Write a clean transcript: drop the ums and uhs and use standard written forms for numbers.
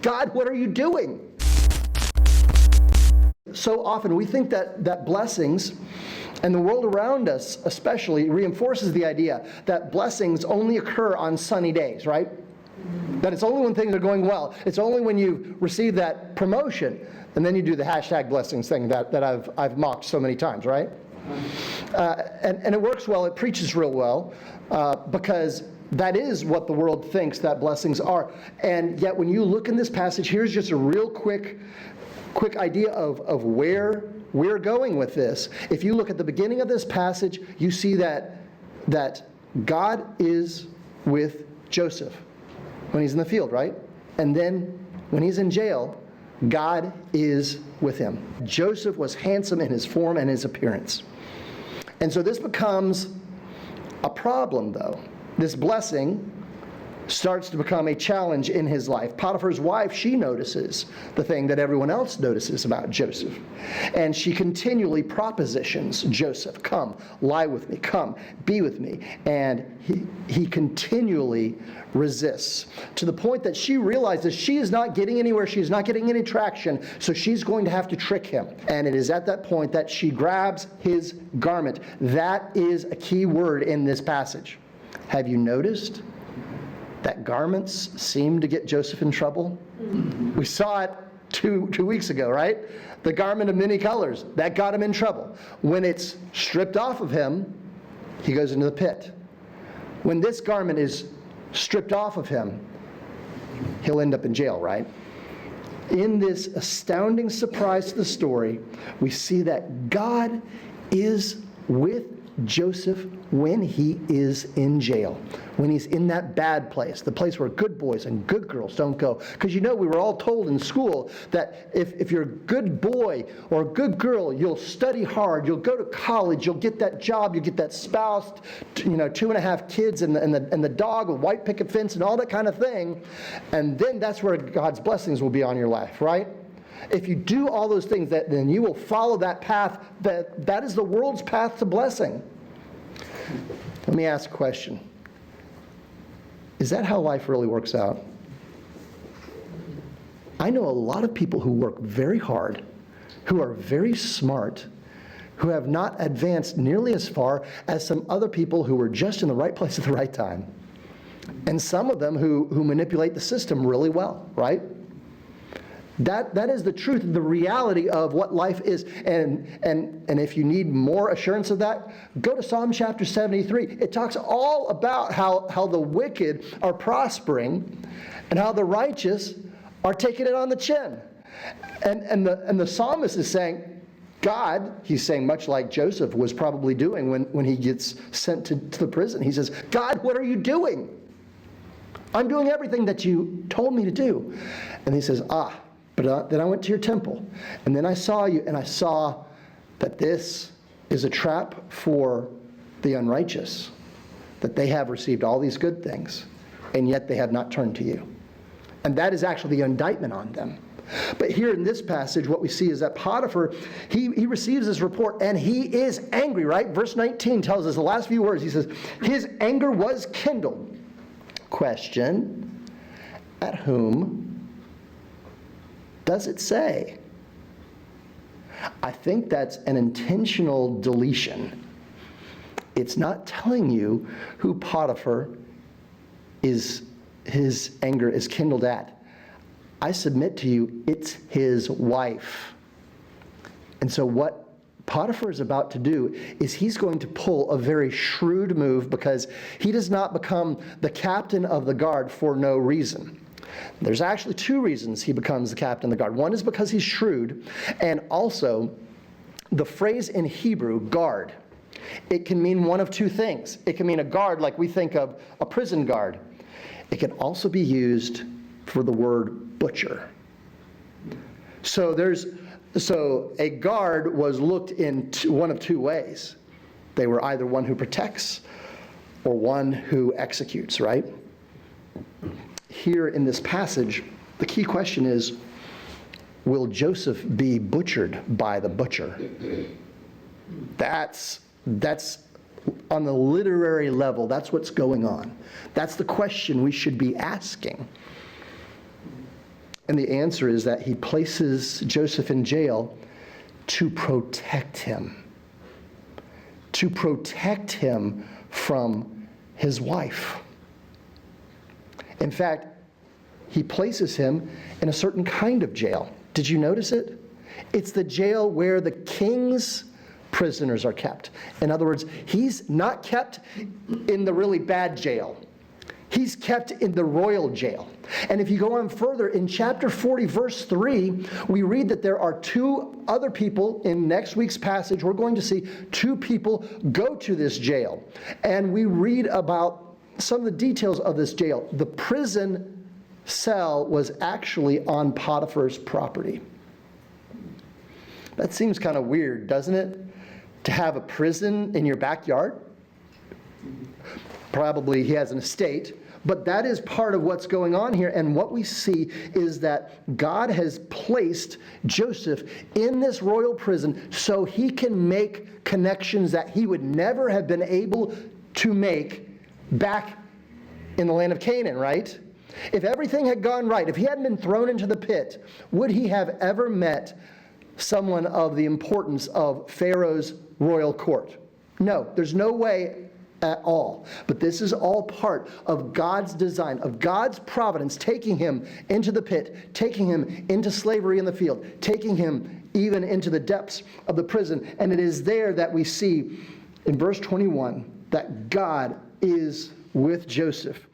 God, what are you doing? So often we think that blessings, and the world around us especially, reinforces the idea that blessings only occur on sunny days, right? That it's only when things are going well. It's only when you receive that promotion, and then you do the hashtag blessings thing that I've mocked so many times, right? And it works well. It preaches real well because that is what the world thinks that blessings are. And yet when you look in this passage, here's just a real quick idea of where we're going with this. If you look at the beginning of this passage, you see that God is with Joseph when he's in the field, right? And then when he's in jail, God is with him. Joseph was handsome in his form and his appearance. And so this becomes a problem, though. This blessing starts to become a challenge in his life. Potiphar's wife, she notices the thing that everyone else notices about Joseph. And she continually propositions Joseph, come, lie with me, come, be with me. And he continually resists, to the point that she realizes she is not getting anywhere, she is not getting any traction, so she's going to have to trick him. And it is at that point that she grabs his garment. That is a key word in this passage. Have you noticed that garments seem to get Joseph in trouble? We saw it two weeks ago, right? The garment of many colors, that got him in trouble. When it's stripped off of him, he goes into the pit. When this garment is stripped off of him, he'll end up in jail, right? In this astounding surprise to the story, we see that God is with Joseph when he is in jail, when he's in that bad place, the place where good boys and good girls don't go. Because we were all told in school that if you're a good boy or a good girl, you'll study hard, you'll go to college, you'll get that job, you'll get that spouse, 2.5 kids and the dog with white picket fence and all that kind of thing. And then that's where God's blessings will be on your life, right? If you do all those things, then you will follow that path. That is the world's path to blessing. Let me ask a question. Is that how life really works out? I know a lot of people who work very hard, who are very smart, who have not advanced nearly as far as some other people who were just in the right place at the right time. And some of them who manipulate the system really well, right? That is the truth, the reality of what life is. And if you need more assurance of that, go to Psalm chapter 73. It talks all about how the wicked are prospering and how the righteous are taking it on the chin. And the psalmist is saying, God, he's saying much like Joseph was probably doing when he gets sent to the prison. He says, God, what are you doing? I'm doing everything that you told me to do. And he says, but then I went to your temple, and then I saw you, and I saw that this is a trap for the unrighteous, that they have received all these good things, and yet they have not turned to you. And that is actually the indictment on them. But here in this passage, what we see is that Potiphar, he receives this report, and he is angry, right? Verse 19 tells us the last few words. He says, his anger was kindled. Question, at whom does it say? I think that's an intentional deletion. It's not telling you who Potiphar his anger is kindled at. I submit to you, it's his wife. And so what Potiphar is about to do is he's going to pull a very shrewd move, because he does not become the captain of the guard for no reason. There's actually 2 reasons he becomes the captain of the guard. One is because he's shrewd, and also the phrase in Hebrew, guard, it can mean one of 2 things. It can mean a guard like we think of a prison guard. It can also be used for the word butcher. So a guard was looked in one of 2 ways. They were either one who protects or one who executes, right? Here in this passage, the key question is, will Joseph be butchered by the butcher? That's on the literary level, that's what's going on. That's the question we should be asking. And the answer is that he places Joseph in jail to protect him. To protect him from his wife. In fact, he places him in a certain kind of jail. Did you notice it? It's the jail where the king's prisoners are kept. In other words, he's not kept in the really bad jail. He's kept in the royal jail. And if you go on further, in chapter 40, verse 3, we read that there are two other people in next week's passage. We're going to see two people go to this jail. And we read about some of the details of this jail. The prison cell was actually on Potiphar's property. That seems kind of weird, doesn't it? To have a prison in your backyard? Probably he has an estate. But that is part of what's going on here. And what we see is that God has placed Joseph in this royal prison so he can make connections that he would never have been able to make back in the land of Canaan, right? If everything had gone right, if he hadn't been thrown into the pit, would he have ever met someone of the importance of Pharaoh's royal court? No, there's no way at all. But this is all part of God's design, of God's providence, taking him into the pit, taking him into slavery in the field, taking him even into the depths of the prison. And it is there that we see in verse 21 that God is with Joseph.